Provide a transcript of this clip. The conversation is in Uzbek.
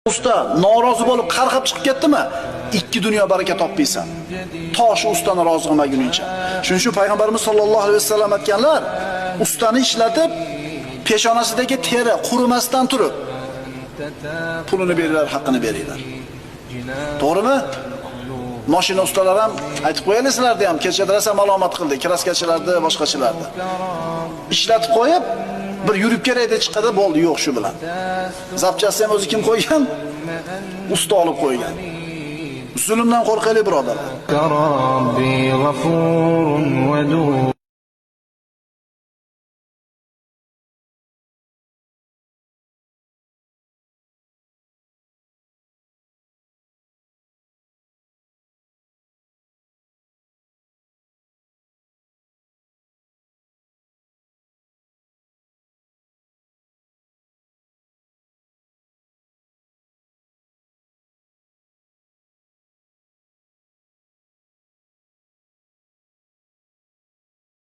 Usta norozi bo'lib qarg'ab chiqib ketdimi, ikki dunyo baraka topmaysan. Tosh ustani rozi qilmaguningcha. Shuning uchun payg'ambarimiz sollallohu alayhi vasallam aytganlar, ustani ishlatib, peshonasidagi teri qurimasdan turib pulini beringlar, haqqini beringlar. To'g'rimi? Mashina ustalari ham aytib qo'yaylik, sizlarda ham kechada rosa malomat qildi, kraskachilarni, boshqachilarni. Ishlatib qo'yib, bir yurib kerakda chiqadi, bo'ldi, yo'q shu bilan. Zapchasi ham o'zi kim qo'ygan? Usta olib qo'ygan. Zulmdan qo'rqaylik, birodarlar.